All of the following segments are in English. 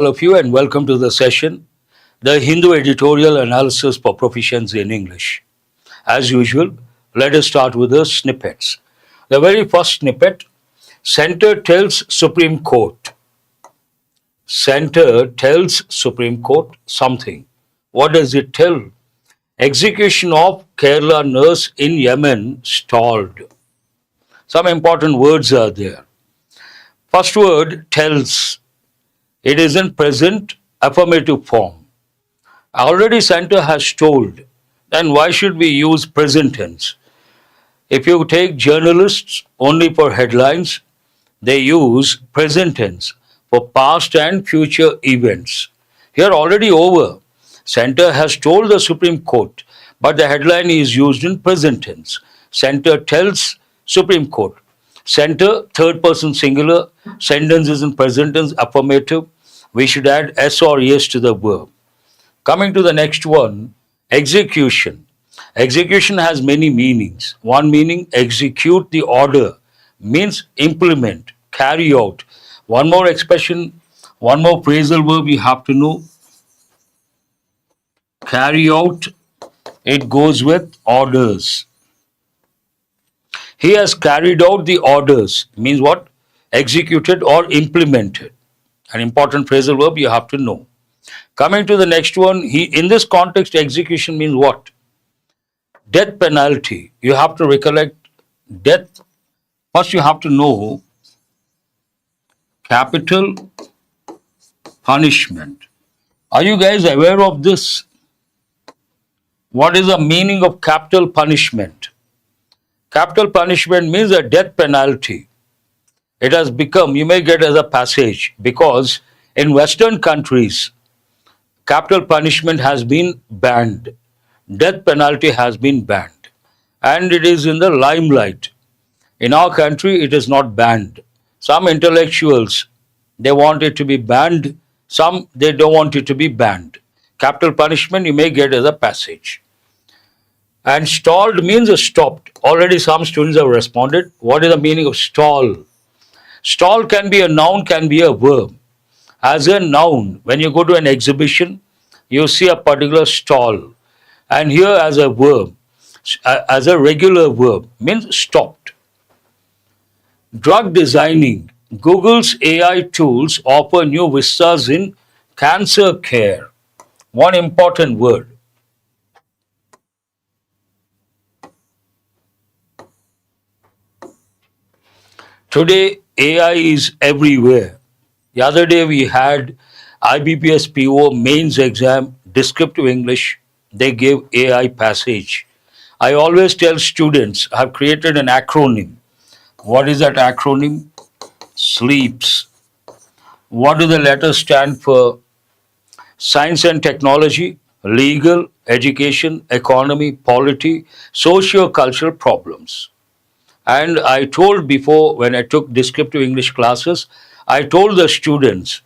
All of you and welcome to the session, the Hindu editorial analysis for proficiency in English. As usual, let us start with the snippets. The very first snippet, Center tells Supreme Court. Center tells Supreme Court something. What does it tell? Execution of Kerala nurse in Yemen stalled. Some important words are there. First word, tells. It is in present affirmative form. Already center has told. Then why should we use present tense? If you take journalists only for headlines, they use present tense for past and future events. Here already over. Center has told the Supreme Court, but the headline is used in present tense. Center tells Supreme Court. Center, third person singular, sentence is in present tense, affirmative. We should add S or yes to the verb. Coming to the next one, execution. Execution has many meanings. One meaning, execute the order, means implement, carry out. One more expression, one more phrasal verb you have to know. Carry out, it goes with orders. He has carried out the orders, means what? Executed or implemented. An important phrasal verb you have to know. Coming to the next one, in this context, execution means what? Death penalty. You have to recollect death. First, you have to know capital punishment. Are you guys aware of this? What is the meaning of capital punishment? Capital punishment means a death penalty. It has become, you may get as a passage, because in Western countries, capital punishment has been banned. Death penalty has been banned. And it is in the limelight. In our country, it is not banned. Some intellectuals, they want it to be banned. Some, they don't want it to be banned. Capital punishment, you may get as a passage. And stalled means stopped. Already some students have responded. What is the meaning of stall? Stall can be a noun, can be a verb. As a noun, when you go to an exhibition, you see a particular stall. And here as a verb, as a regular verb, means stopped. Drug designing. Google's AI tools offer new vistas in cancer care. One important word. Today, AI is everywhere. The other day we had IBPS PO mains exam, descriptive English. They gave AI passage. I always tell students, I have created an acronym. What is that acronym? SLEEPS. What do the letters stand for? Science and technology, legal, education, economy, polity, socio-cultural problems. And I told before, when I took descriptive English classes, I told the students,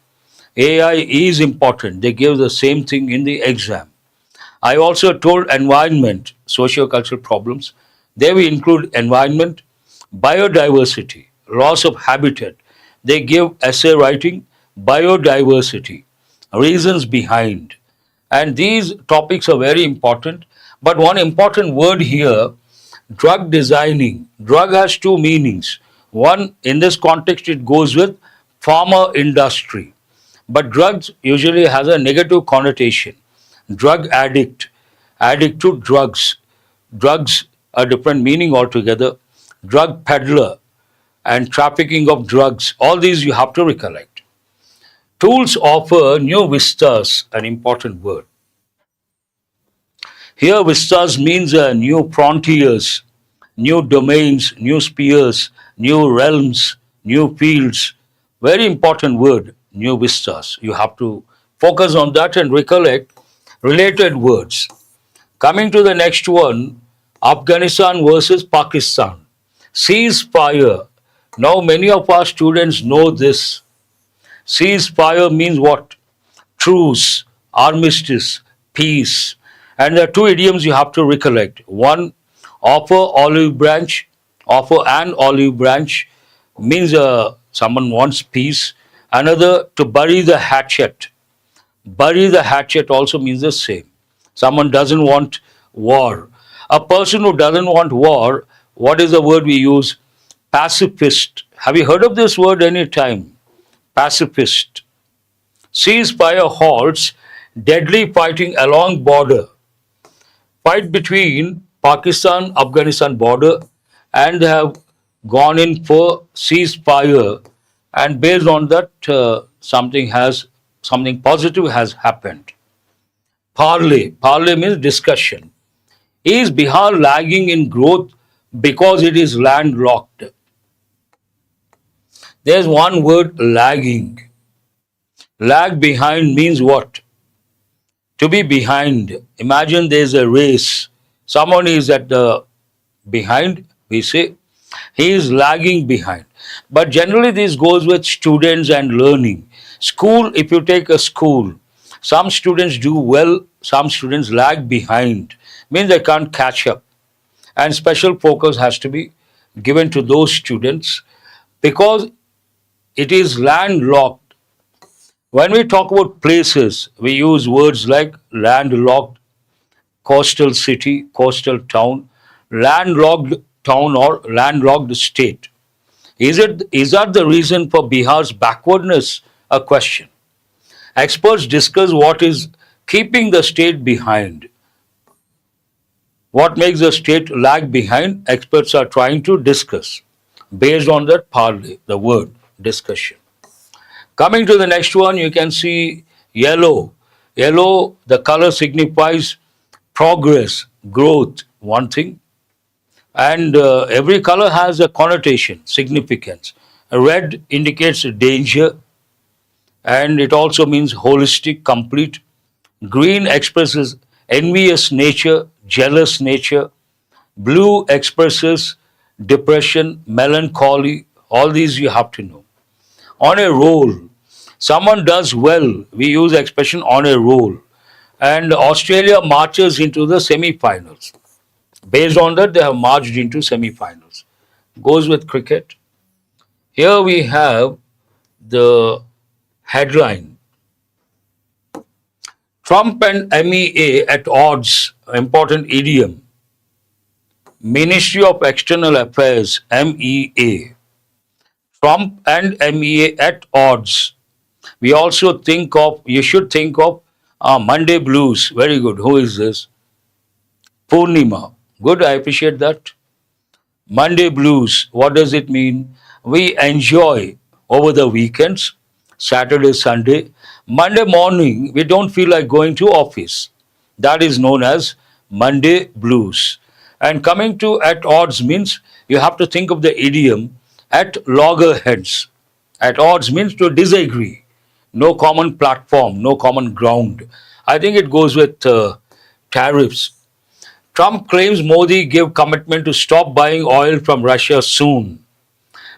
AI is important. They give the same thing in the exam. I also told environment, socio-cultural problems. There we include environment, biodiversity, loss of habitat. They give essay writing, biodiversity, reasons behind. And these topics are very important. But one important word here, drug designing. Drug has two meanings. One, in this context, it goes with pharma industry. But drugs usually has a negative connotation. Drug addict, addict to drugs. Drugs are different meaning altogether. Drug peddler and trafficking of drugs. All these you have to recollect. Tools offer new vistas, an important word. Here, vistas means new frontiers, new domains, new spheres, new realms, new fields. Very important word, new vistas. You have to focus on that and recollect related words. Coming to the next one, Afghanistan versus Pakistan. Ceasefire. Now, many of our students know this. Ceasefire means what? Truce, armistice, peace. And there are two idioms you have to recollect. One, offer olive branch. Offer an olive branch means someone wants peace. Another, to bury the hatchet. Bury the hatchet also means the same. Someone doesn't want war. A person who doesn't want war, what is the word we use? Pacifist. Have you heard of this word any time? Pacifist. Ceasefire halts deadly fighting along border. Fight between Pakistan Afghanistan border, and they have gone in for ceasefire, and based on that something positive has happened. Parley means discussion. Is Bihar lagging in growth because it is landlocked? There's one word, lagging. Lag behind means what? To be behind. Imagine there's a race. Someone is at the behind, we say he is lagging behind. But generally this goes with students and learning. School, if you take a school, some students do well, some students lag behind. Means they can't catch up. And special focus has to be given to those students because it is landlocked. When we talk about places, we use words like landlocked, coastal city, coastal town, landlocked town or landlocked state. Is that the reason for Bihar's backwardness? A question. Experts discuss what is keeping the state behind. What makes the state lag behind? Experts are trying to discuss based on that parley, the word discussion. Coming to the next one, you can see yellow. Yellow, the color signifies progress, growth, one thing. And every color has a connotation, significance. Red indicates danger, and it also means holistic, complete. Green expresses envious nature, jealous nature. Blue expresses depression, melancholy. All these you have to know. On a roll, someone does well. We use the expression on a roll. And Australia marches into the semi-finals. Based on that, they have marched into semi-finals. Goes with cricket. Here we have the headline. Trump and MEA at odds, important idiom. Ministry of External Affairs, MEA. Trump and MEA at odds. We also you should think of Monday Blues. Very good. Who is this? Purnima. Good, I appreciate that. Monday Blues, what does it mean? We enjoy over the weekends, Saturday, Sunday. Monday morning, we don't feel like going to office. That is known as Monday Blues. And coming to at odds means you have to think of the idiom at loggerheads. At odds means to disagree. No common platform, no common ground. I think it goes with tariffs. Trump claims Modi gave commitment to stop buying oil from Russia soon.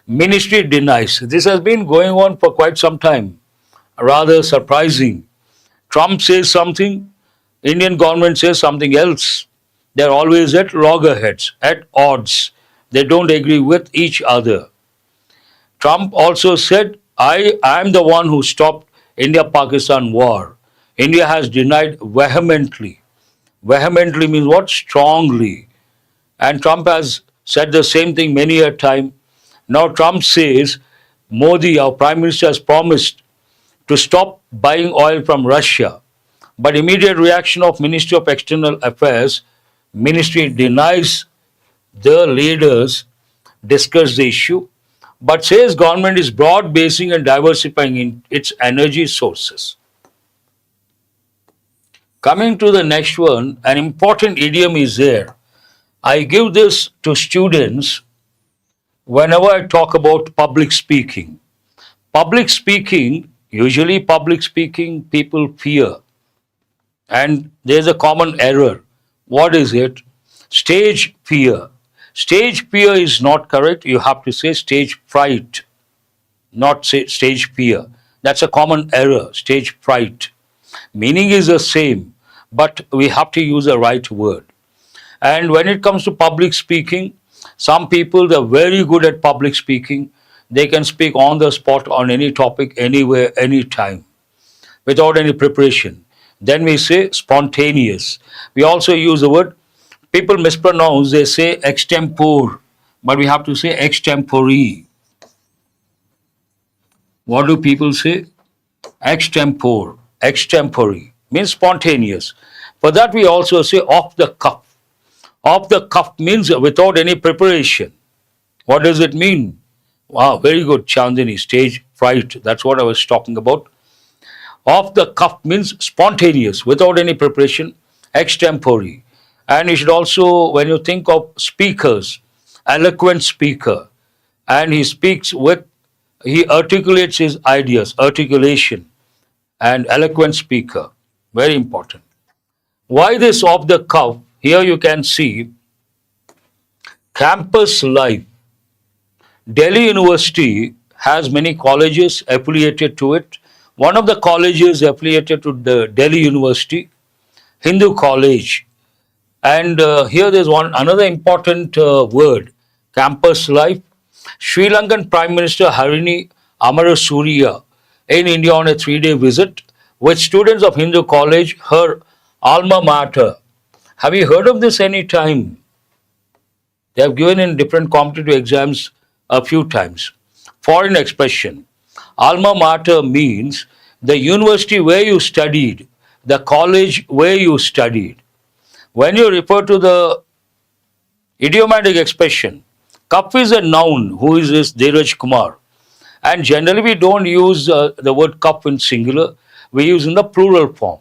Ministry denies. This has been going on for quite some time. Rather surprising. Trump says something, Indian government says something else. They're always at loggerheads, at odds. They don't agree with each other. Trump also said, I am the one who stopped India-Pakistan war. India has denied vehemently. Vehemently means what? Strongly. And Trump has said the same thing many a time. Now Trump says, Modi, our Prime Minister, has promised to stop buying oil from Russia. But immediate reaction of Ministry of External Affairs, Ministry denies the leaders discuss the issue, but says government is broad basing and diversifying in its energy sources. Coming to the next one, an important idiom is there. I give this to students whenever I talk about public speaking. Public speaking, usually public speaking, people fear. And there's a common error. What is it? Stage fear. Stage fear is not correct. You have to say stage fright, not say stage fear. That's a common error, stage fright. Meaning is the same, but we have to use the right word. And when it comes to public speaking, some people, they're very good at public speaking. They can speak on the spot on any topic, anywhere, anytime, without any preparation. Then we say spontaneous. We also use the word, people mispronounce, they say extempore, but we have to say extempore. What do people say? Extempore. Extempore means spontaneous. For that, we also say off the cuff. Off the cuff means without any preparation. What does it mean? Wow, very good, Chandini. Stage fright. That's what I was talking about. Off the cuff means spontaneous, without any preparation, extempore. And you should also, when you think of speakers, eloquent speaker, and he speaks with, he articulates his ideas, articulation, and eloquent speaker. Very important. Why this off the cuff? Here you can see campus life. Delhi University has many colleges affiliated to it. One of the colleges affiliated to the Delhi University, Hindu College. And here there's another important word, campus life. Sri Lankan Prime Minister Harini Amarasuriya in India on a 3-day visit with students of Hindu College, her alma mater. Have you heard of this any time? They have given in different competitive exams a few times. Foreign expression. Alma mater means the university where you studied, the college where you studied. When you refer to the idiomatic expression, Kap is a noun. Who is this? Dheeraj Kumar. And generally we don't use the word cup in singular. We use in the plural form.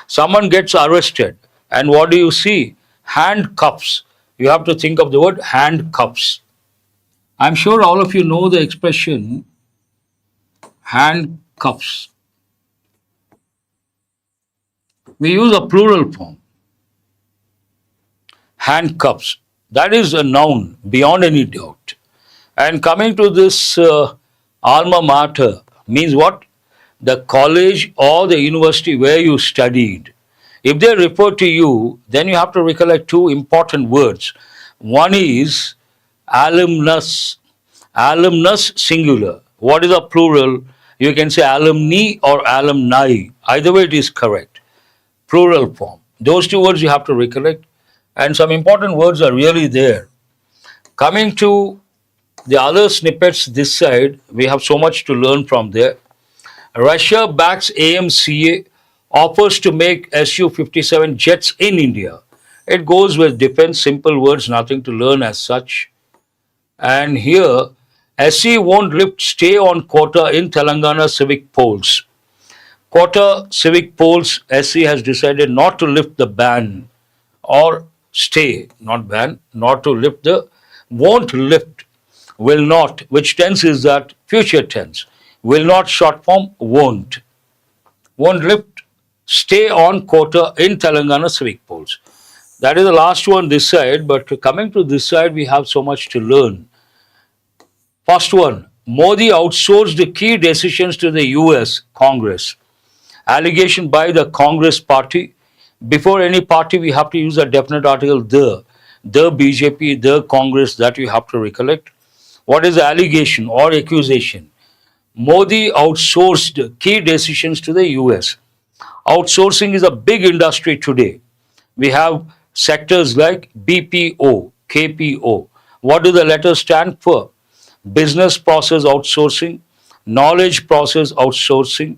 Someone gets arrested and what do you see? Handcuffs. You have to think of the word handcuffs. I'm sure all of you know the expression handcuffs. We use a plural form. Handcuffs. That is a noun beyond any doubt. And coming to this alma mater means what? The college or the university where you studied. If they refer to you, then you have to recollect two important words. One is alumnus. Alumnus singular. What is the plural? You can say alumni or alumni. Either way it is correct. Plural form. Those two words you have to recollect. And some important words are really there. Coming to the other snippets this side, we have so much to learn from there. Russia backs AMCA, offers to make Su-57 jets in India. It goes with defense, simple words, nothing to learn as such. And here, SC won't lift stay on quota in Telangana civic polls. Quota civic polls, SC has decided not to lift the ban or stay, not ban, not to lift the, won't lift, will not, which tense is that? Future tense. Will not, short form, won't. Won't lift, stay on quota in Telangana civic polls. That is the last one this side, but coming to this side, we have so much to learn. First one, Modi outsourced the key decisions to the US Congress. Allegation by the Congress party. Before any party, we have to use a definite article, the BJP, the Congress, that you have to recollect. What is the allegation or accusation? Modi outsourced key decisions to the US. Outsourcing is a big industry today. We have sectors like BPO, KPO. What do the letters stand for? Business process outsourcing, knowledge process outsourcing.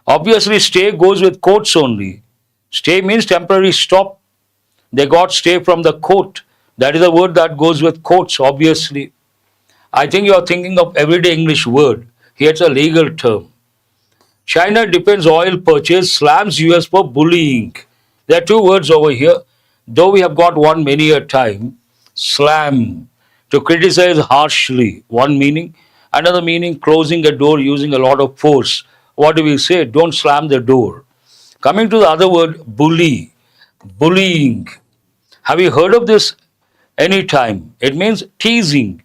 Obviously, stay goes with courts only. Stay means temporary stop. They got stay from the court. That is a word that goes with courts, obviously. I think you are thinking of everyday English word. Here it's a legal term. China defends oil purchase, slams US for bullying. There are two words over here. Though we have got one many a time. Slam, to criticize harshly, one meaning. Another meaning, closing a door using a lot of force. What do we say? Don't slam the door. Coming to the other word, bully, bullying. Have you heard of this any time? It means teasing,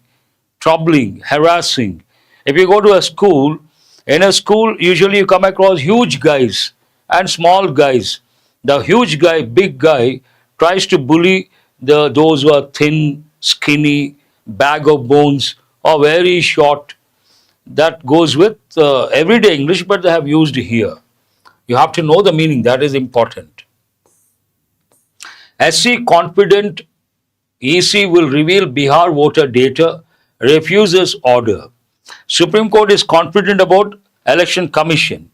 troubling, harassing. If you go to a school, in a school, usually you come across huge guys and small guys. The huge guy, big guy, tries to bully those who are thin, skinny, bag of bones, or very short, that goes with everyday English, but they have used here. You have to know the meaning, that is important. SC confident EC will reveal Bihar voter data, refuses order. Supreme Court is confident about Election Commission.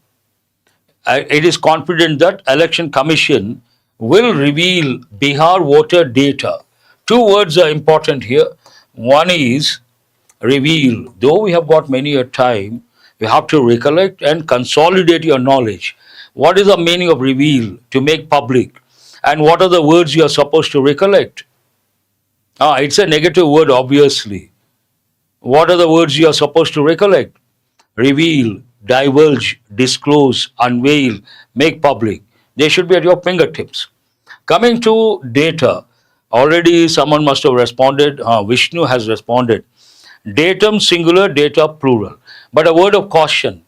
It is confident that Election Commission will reveal Bihar voter data. Two words are important here. One is reveal. Though we have got many a time, you have to recollect and consolidate your knowledge. What is the meaning of reveal? To make public. And what are the words you are supposed to recollect? It's a negative word, obviously. What are the words you are supposed to recollect? Reveal, divulge, disclose, unveil, make public. They should be at your fingertips. Coming to data, already someone must have responded. Vishnu has responded. Datum singular, data plural. But a word of caution.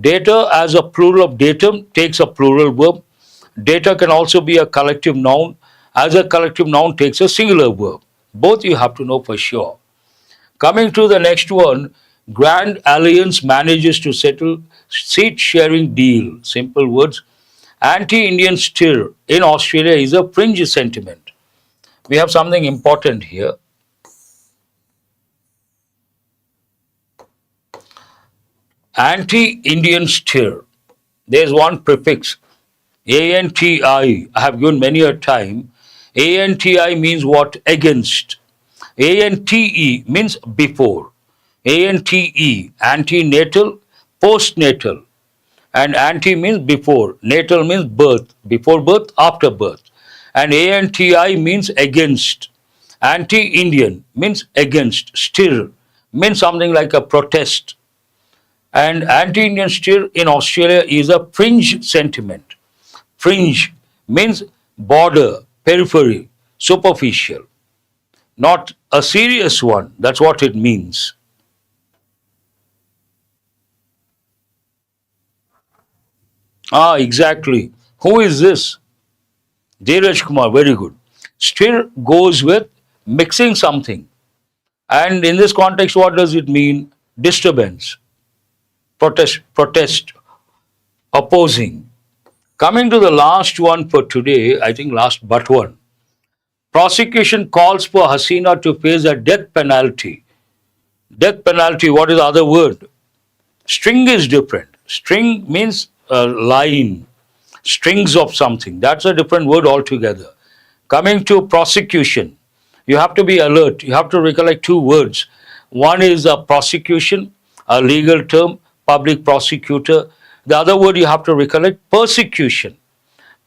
Data as a plural of datum takes a plural verb. Data can also be a collective noun. As a collective noun takes a singular verb. Both you have to know for sure. Coming to the next one, Grand Alliance manages to settle seat sharing deal. Simple words. Anti-Indian stir in Australia is a fringe sentiment. We have something important here. Anti-Indian stir. There is one prefix. ANTI. I have given many a time. ANTI means what? Against. ANTE means before. ANTE, antenatal, postnatal. And anti means before. Natal means birth. Before birth, after birth. And ANTI means against. Anti-Indian means against. Stir means something like a protest. And anti-Indian stir in Australia is a fringe sentiment. Fringe means border, periphery, superficial. Not a serious one. That's what it means. Exactly. Who is this? Dheeraj Kumar, very good. Stir goes with mixing something. And in this context, what does it mean? Disturbance, protest, opposing. Coming to the last one for today, I think last but one. Prosecution calls for Hasina to face a death penalty. Death penalty, what is the other word? String is different. String means a line, strings of something. That's a different word altogether. Coming to prosecution, you have to be alert. You have to recollect two words. One is a prosecution, a legal term, public prosecutor. The other word you have to recollect, persecution.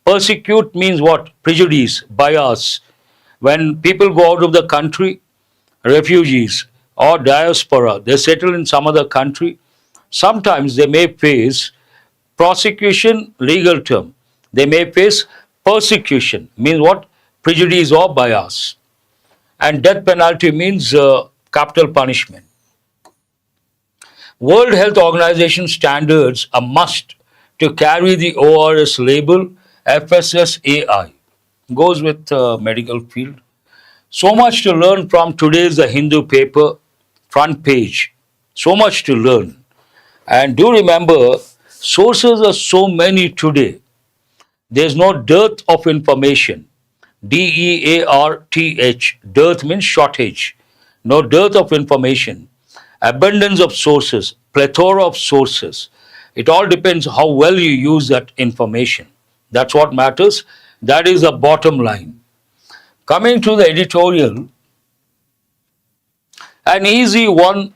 Persecute means what? Prejudice, bias. When people go out of the country, refugees or diaspora, they settle in some other country, sometimes they may face prosecution, legal term. They may face persecution, means what? Prejudice or bias. And death penalty means capital punishment. World Health Organization standards a must to carry the ORS label FSSAI. Goes with medical field. So much to learn from today's The Hindu paper, front page. So much to learn. And do remember, sources are so many today. There's no dearth of information. DEARTH. Dearth means shortage. No dearth of information. Abundance of sources, plethora of sources. It all depends how well you use that information. That's what matters. That is the bottom line. Coming to the editorial, an easy one.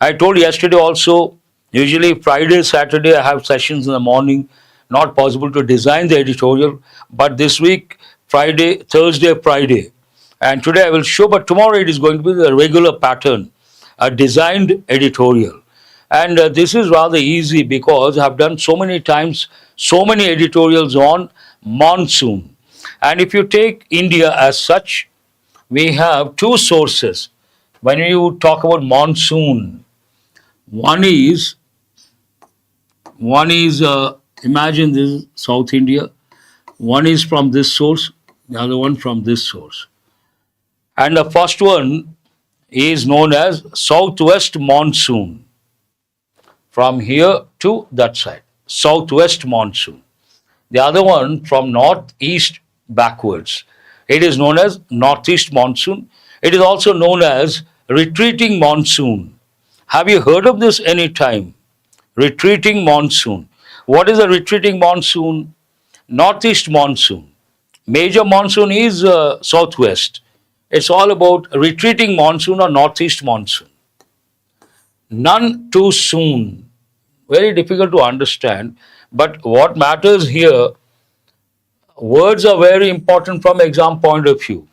I told yesterday also, usually Friday, Saturday, I have sessions in the morning. Not possible to design the editorial. But this week, Friday, Thursday, Friday. And today I will show, but tomorrow it is going to be the regular pattern, a designed editorial. And this is rather easy because I have done so many times, so many editorials on monsoon. And if you take India as such, we have two sources. When you talk about monsoon, one is imagine this is South India. One is from this source, the other one from this source. And the first one, is known as southwest monsoon. From here to that side, southwest monsoon. The other one from northeast backwards. It is known as northeast monsoon. It is also known as retreating monsoon. Have you heard of this any time? Retreating monsoon. What is a retreating monsoon? Northeast monsoon. Major monsoon is southwest. It's all about retreating monsoon or northeast monsoon. None too soon. Very difficult to understand. But what matters here, words are very important from exam point of view.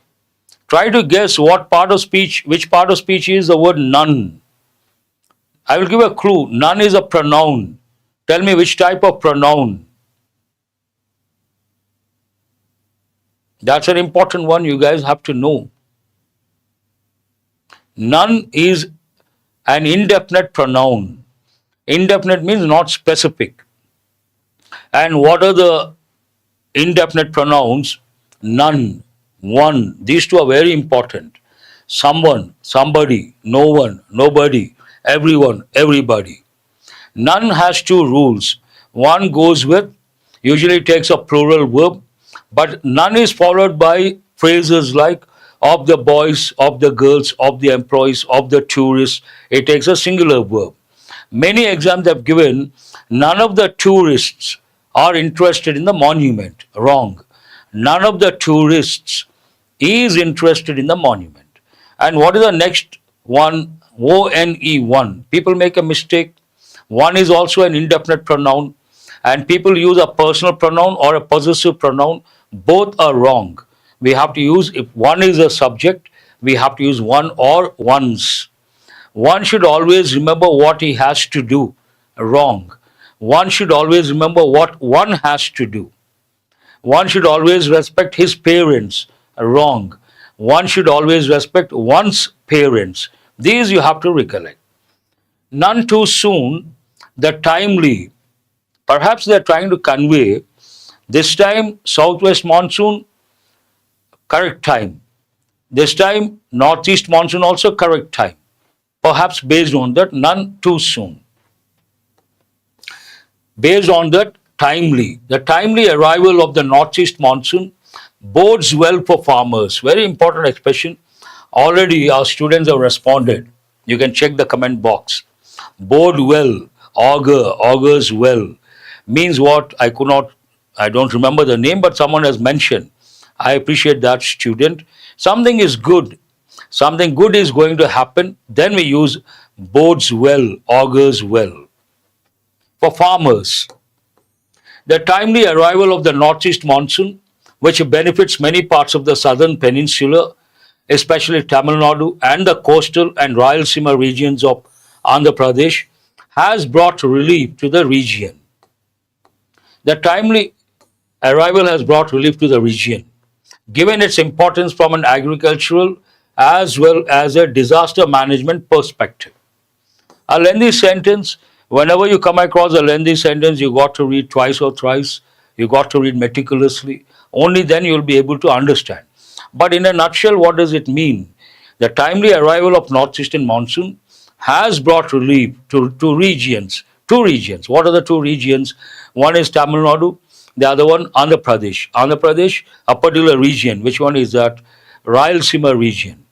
Try to guess what part of speech, which part of speech is the word none. I will give a clue. None is a pronoun. Tell me which type of pronoun. That's an important one you guys have to know. None is an indefinite pronoun. Indefinite means not specific. And what are the indefinite pronouns? None, one. These two are very important. Someone, somebody, no one, nobody, everyone, everybody. None has two rules. One goes with, usually takes a plural verb, but none is followed by phrases like of the boys, of the girls, of the employees, of the tourists. It takes a singular verb. Many exams have given, none of the tourists are interested in the monument. Wrong. None of the tourists is interested in the monument. And what is the next one? O-N-E, one. People make a mistake. One is also an indefinite pronoun, and people use a personal pronoun or a possessive pronoun. Both are wrong. We have to use, if one is a subject, we have to use one or ones. One should always remember what he has to do. Wrong. One should always remember what one has to do. One should always respect his parents. Wrong. One should always respect one's parents. These you have to recollect. None too soon, the timely. Perhaps they are trying to convey this time southwest monsoon, correct time. This time northeast monsoon also correct time. Perhaps based on that, none too soon. Based on that, timely. The timely arrival of the northeast monsoon bodes well for farmers. Very important expression. Already our students have responded. You can check the comment box. Bode well, augur, augurs well. Means what? I don't remember the name, but someone has mentioned. I appreciate that, student. Something is good. Something good is going to happen. Then we use bodes well, augurs well. For farmers, the timely arrival of the northeast monsoon, which benefits many parts of the southern peninsula, especially Tamil Nadu and the coastal and Rayalaseema regions of Andhra Pradesh, has brought relief to the region. The timely arrival has brought relief to the region, given its importance from an agricultural as well as a disaster management perspective. A lengthy sentence, whenever you come across a lengthy sentence, you got to read twice or thrice, you got to read meticulously. Only then you will be able to understand. But in a nutshell, what does it mean? The timely arrival of northeastern monsoon has brought relief to regions. Two regions. What are the two regions? One is Tamil Nadu, the other one Andhra Pradesh. Andhra Pradesh, a particular region. Which one is that? Rayalaseema region.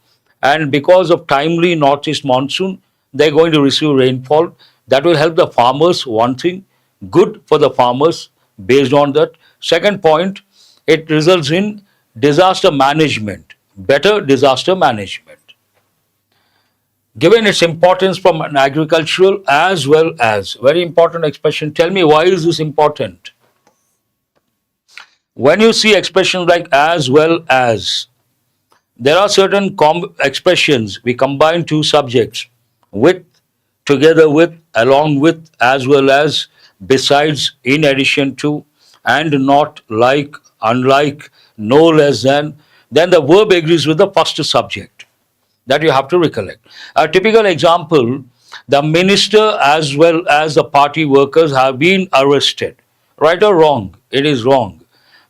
And because of timely northeast monsoon, they're going to receive rainfall. That will help the farmers, one thing, good for the farmers based on that. Second point, it results in disaster management, better disaster management. Given its importance from an agricultural as well as, very important expression. Tell me, why is this important? When you see expressions like as well as, there are certain expressions. We combine two subjects, with, together with, along with, as well as, besides, in addition to, and not, like, unlike, no less than. Then the verb agrees with the first subject. That you have to recollect. A typical example, the minister as well as the party workers have been arrested. Right or wrong? It is wrong.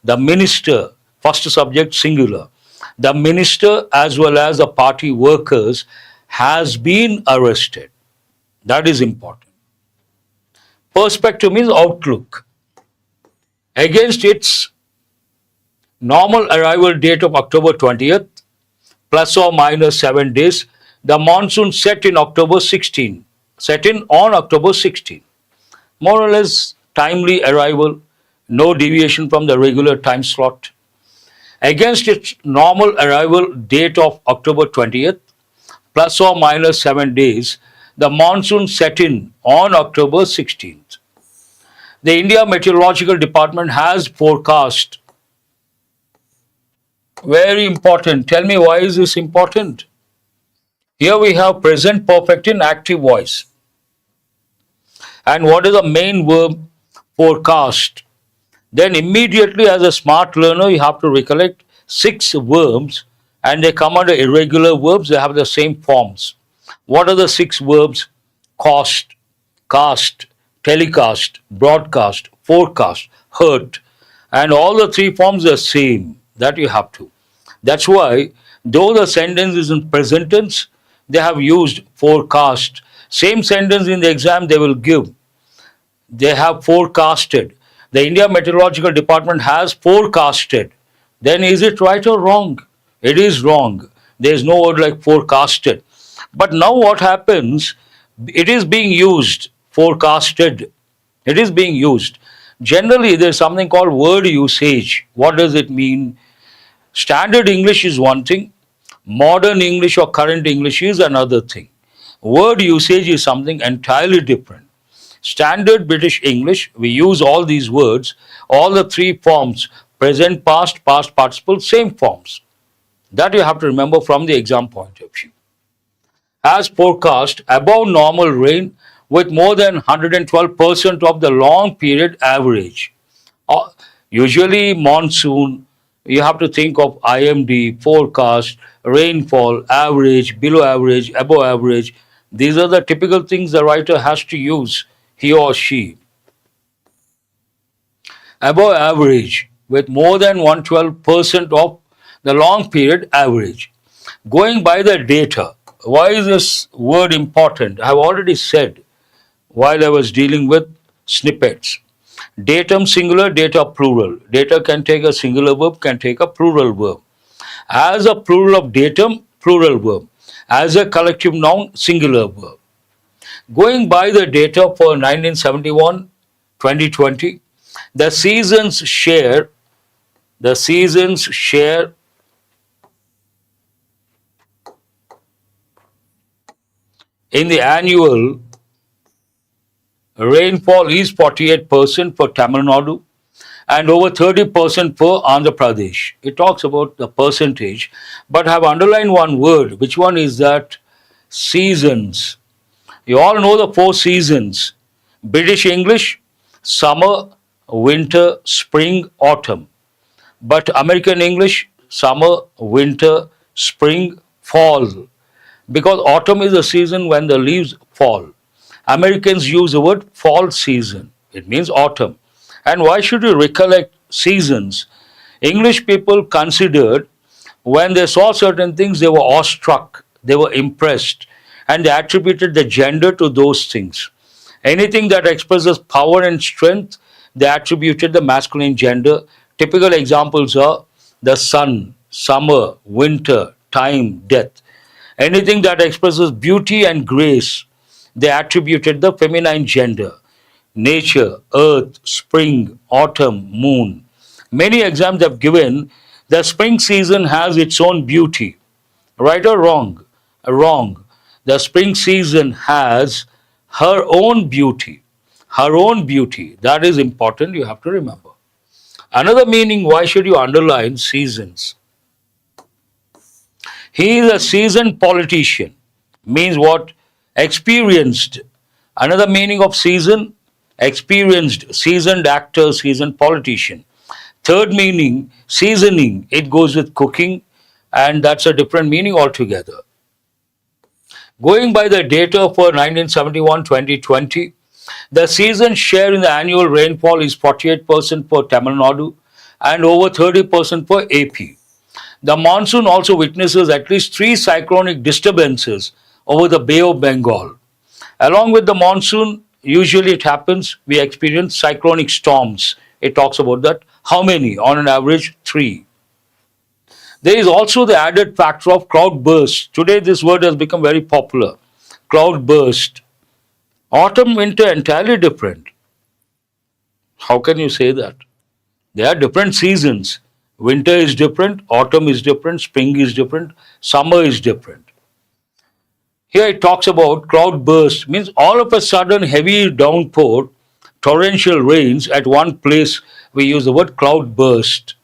The minister, first subject singular. The minister as well as the party workers has been arrested. That is important. Perspective means outlook. Against its normal arrival date of October 20th, plus or minus 7 days, the monsoon set in October 16, set in on October 16. More or less timely arrival, no deviation from the regular time slot. Against its normal arrival date of October 20th, plus or minus 7 days, the monsoon set in on October 16th. The India Meteorological Department has forecast. Very important. Tell me, why is this important? Here we have present perfect in active voice. And what is the main verb? Forecast. Then immediately, as a smart learner, you have to recollect 6 verbs, and they come under irregular verbs. They have the same forms. What are the 6 verbs? Cost, cast, telecast, broadcast, forecast, hurt. And all the 3 forms are same. That you have to. That's why, though the sentence is in present tense, they have used forecast. Same sentence in the exam they will give. They have forecasted. The India Meteorological Department has forecasted. Then is it right or wrong? It is wrong. There is no word like forecasted. But now what happens? It is being used. Forecasted. It is being used. Generally, there is something called word usage. What does it mean? Standard English is one thing. Modern English or current English is another thing. Word usage is something entirely different. Standard British English, we use all these words, all the 3 forms, present, past, past participle, same forms. That you have to remember from the exam point of view. As forecast, above normal rain with more than 112% of the long period average. Usually monsoon, you have to think of IMD, forecast, rainfall, average, below average, above average. These are the typical things the writer has to use, he or she. Above average with more than 112% of the long period average. Going by the data, why is this word important? I have already said while I was dealing with snippets. Datum singular, data plural. Data can take a singular verb, can take a plural verb. As a plural of datum, plural verb. As a collective noun, singular verb. Going by the data for 1971-2020, the seasons share in the annual rainfall is 48% for Tamil Nadu and over 30% for Andhra Pradesh. It talks about the percentage, but I have underlined one word. Which one is that? Seasons. You all know the 4 seasons. British English, summer, winter, spring, autumn. But American English, summer, winter, spring, fall. Because autumn is the season when the leaves fall. Americans use the word fall season. It means autumn. And why should you recollect seasons? English people considered when they saw certain things, they were awestruck, they were impressed, and they attributed the gender to those things. Anything that expresses power and strength, they attributed the masculine gender. Typical examples are the sun, summer, winter, time, death. Anything that expresses beauty and grace, they attributed the feminine gender. Nature, earth, spring, autumn, moon. Many exams have given the spring season has its own beauty. Right or wrong? Wrong. The spring season has her own beauty. Her own beauty. That is important, you have to remember. Another meaning, why should you underline seasons? He is a seasoned politician. Means what? Experienced. Another meaning of season, experienced, seasoned actor, seasoned politician. Third meaning, seasoning. It goes with cooking, and that's a different meaning altogether. Going by the data for 1971-2020, the season share in the annual rainfall is 48% for Tamil Nadu and over 30% for AP. The monsoon also witnesses at least 3 cyclonic disturbances over the Bay of Bengal. Along with the monsoon, usually it happens, we experience cyclonic storms. It talks about that. How many? On an average, 3. There is also the added factor of cloud burst. Today, this word has become very popular. Cloud burst. Autumn, winter, entirely different. How can you say that? They are different seasons. Winter is different, autumn is different, spring is different, summer is different. Here it talks about cloud burst, means all of a sudden heavy downpour, torrential rains at one place, we use the word cloud burst.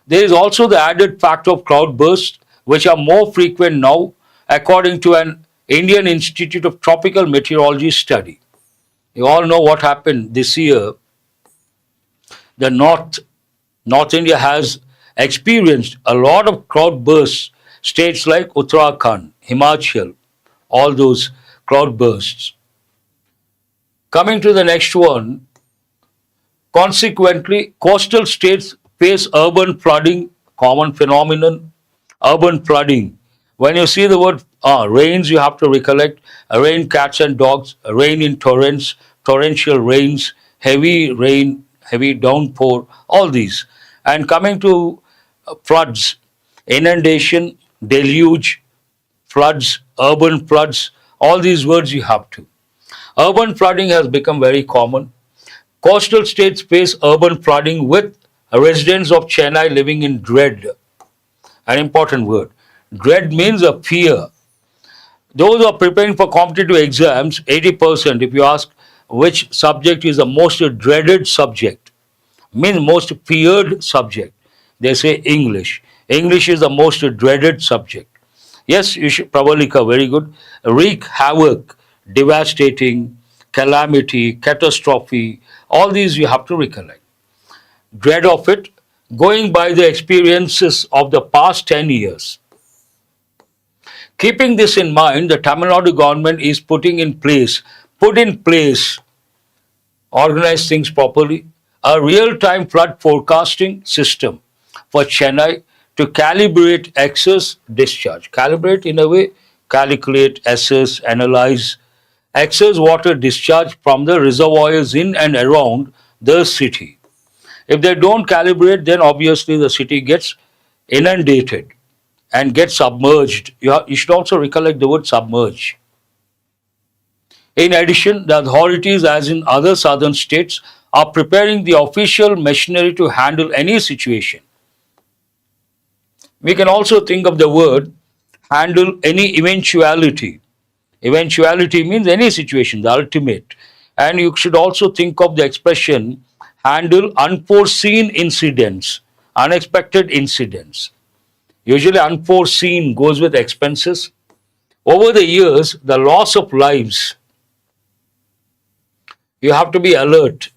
There is also the added factor of cloud bursts, which are more frequent now, according to an Indian Institute of Tropical Meteorology study. You all know what happened this year. The North India has experienced a lot of cloud bursts. States like Uttarakhand, Himachal, all those cloud bursts. Coming to the next one, consequently, coastal states face urban flooding, common phenomenon, urban flooding. When you see the word rains, you have to recollect rain, cats and dogs, rain in torrents, torrential rains, heavy rain, heavy downpour, all these. And coming to floods, inundation, deluge, floods, urban floods, all these words you have to. Urban flooding has become very common. Coastal states face urban flooding with residents of Chennai living in dread. An important word. Dread means a fear. Those who are preparing for competitive exams, 80%, if you ask which subject is the most dreaded subject, means most feared subject, they say English. English is the most dreaded subject. Yes, you should, Pravalika, very good. Wreak havoc, devastating, calamity, catastrophe, all these you have to recollect. Dread of it, going by the experiences of the past 10 years. Keeping this in mind, the Tamil Nadu government is put in place, organize things properly, a real-time flood forecasting system for Chennai to calibrate excess discharge. Calibrate in a way, calculate, assess, analyze excess water discharge from the reservoirs in and around the city. If they don't calibrate, then obviously the city gets inundated and gets submerged. You should also recollect the word submerge. In addition, the authorities, as in other southern states, are preparing the official machinery to handle any situation. We can also think of the word handle any eventuality. Eventuality means any situation, the ultimate. And you should also think of the expression handle unforeseen incidents, unexpected incidents. Usually unforeseen goes with expenses. Over the years, the loss of lives, you have to be alert.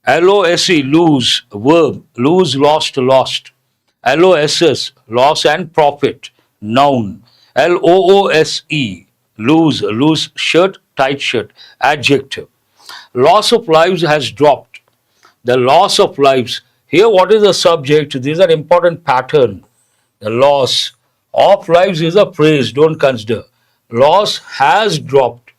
LOSE, lose, verb, lose, lost, lost. LOSS, loss and profit, noun. LOOSE, lose, loose shirt, tight shirt, adjective. Loss of lives has dropped. The loss of lives. Here, what is the subject? These are important pattern. The loss of lives is a phrase, don't consider. Loss has dropped.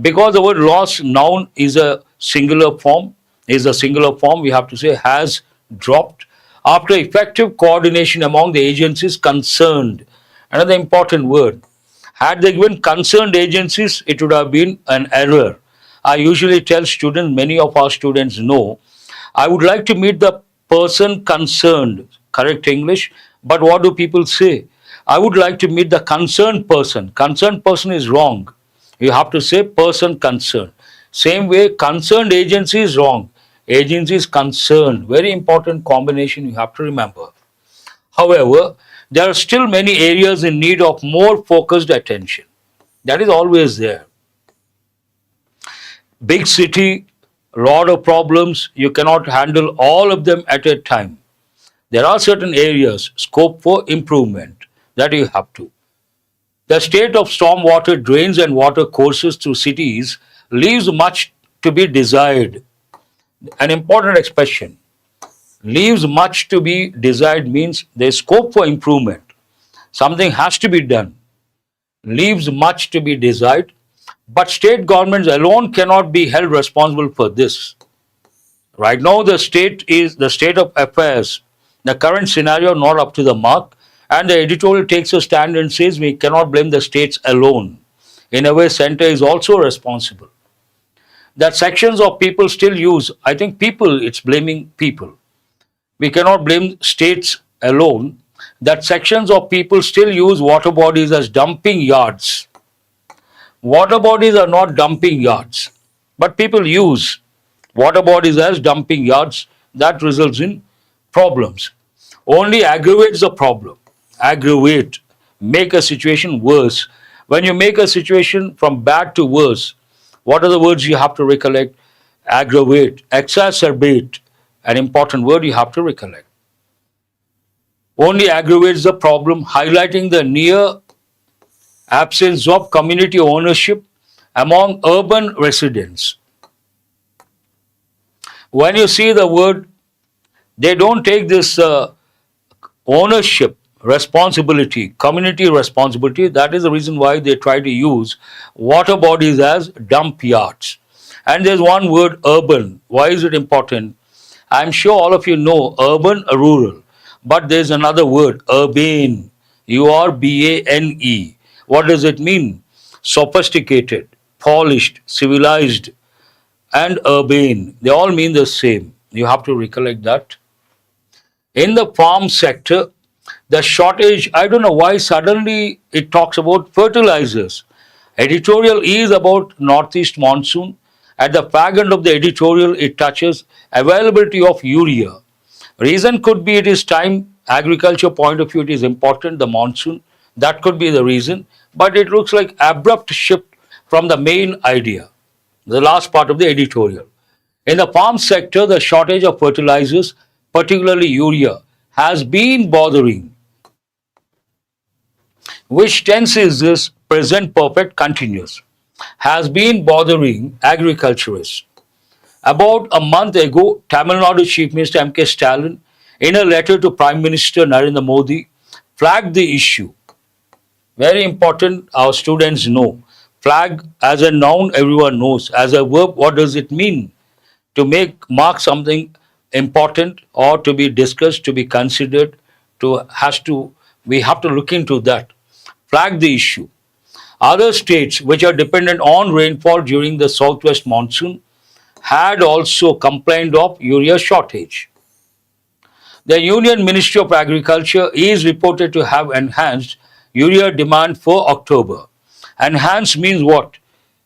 Because the word loss, noun, is a singular form, we have to say has dropped after effective coordination among the agencies concerned. Another important word. Had they given concerned agencies, it would have been an error. I usually tell students, many of our students know, I would like to meet the person concerned, correct English, but what do people say? I would like to meet the concerned person. Concerned person is wrong. You have to say person concerned. Same way, concerned agency is wrong. Agency is concerned. Very important combination you have to remember. However, there are still many areas in need of more focused attention. That is always there. Big city, lot of problems, you cannot handle all of them at a time. There are certain areas, scope for improvement that you have to. The state of stormwater drains and water courses through cities leaves much to be desired. An important expression. Leaves much to be desired means there is scope for improvement. Something has to be done. leaves much to be desired, but state governments alone cannot be held responsible for this. Right now, the state of affairs, the current scenario not up to the mark, and the editorial takes a stand and says we cannot blame the states alone. In a way, center is also responsible. That sections of people still use, I think people, it's blaming people. We cannot blame states alone. That sections of people still use water bodies as dumping yards. Water bodies are not dumping yards, but people use water bodies as dumping yards. That results in problems. Only aggravates the problem. Aggravate, make a situation worse. When you make a situation from bad to worse, what are the words you have to recollect? Aggravate, exacerbate, an important word you have to recollect. Only aggravates the problem, highlighting the near absence of community ownership among urban residents. When you see the word, they don't take this ownership, responsibility, community responsibility. That is the reason why they try to use water bodies as dump yards. And there's one word, urban. Why is it important? I'm sure all of you know urban, rural. But there's another word, urbane. urbane. What does it mean? Sophisticated, polished, civilized, and urbane. They all mean the same. You have to recollect that. In the farm sector, the shortage, I don't know why suddenly it talks about fertilizers. Editorial is about northeast monsoon. At the fag end of the editorial, it touches availability of urea. Reason could be it is time, agriculture point of view, it is important, the monsoon. That could be the reason. But it looks like abrupt shift from the main idea, the last part of the editorial. In the farm sector, the shortage of fertilizers, particularly urea, has been bothering. Which tense is this? Present perfect continuous. Has been bothering agriculturists. About a month ago, Tamil Nadu Chief Minister M.K. Stalin, in a letter to Prime Minister Narendra Modi, flagged the issue. Very important, our students know. Flag as a noun, everyone knows. As a verb, what does it mean? To mark something important or to be discussed, to be considered, we have to look into that. Flag the issue. Other states which are dependent on rainfall during the southwest monsoon had also complained of urea shortage. The Union Ministry of Agriculture is reported to have enhanced urea demand for October. Enhance means what?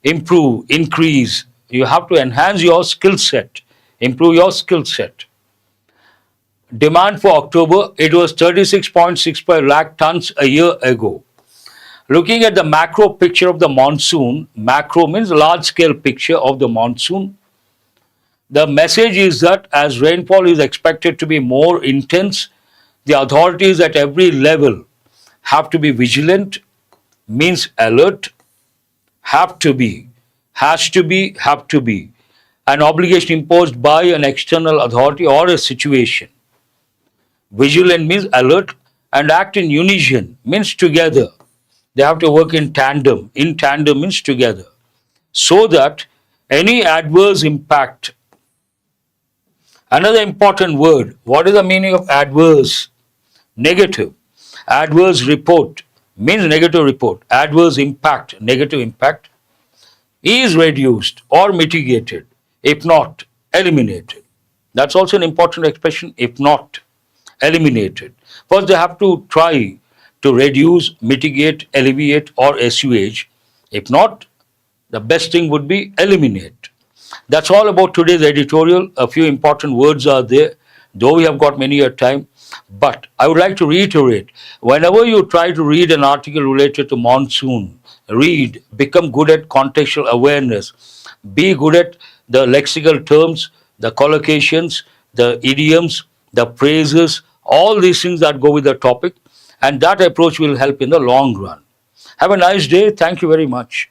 Improve, increase. You have to enhance your skill set, improve your skill set. Demand for October, it was 36.65 lakh tons a year ago. Looking at the macro picture of the monsoon, macro means large scale picture of the monsoon. The message is that as rainfall is expected to be more intense, the authorities at every level have to be vigilant, means alert, have to be, has to be, have to be, an obligation imposed by an external authority or a situation. Vigilant means alert, and act in unison means together. They have to work in tandem. In tandem means together. So that any adverse impact. Another important word. What is the meaning of adverse? Negative. Adverse report means negative report. Adverse impact, negative impact, is reduced or mitigated. If not, eliminated. That's also an important expression. If not, eliminated. First, they have to try to reduce, mitigate, alleviate, or assuage. If not, the best thing would be eliminate. That's all about today's editorial. A few important words are there, though we have got many a time. But I would like to reiterate, whenever you try to read an article related to monsoon, read, become good at contextual awareness, be good at the lexical terms, the collocations, the idioms, the phrases, all these things that go with the topic, and that approach will help in the long run. Have a nice day. Thank you very much.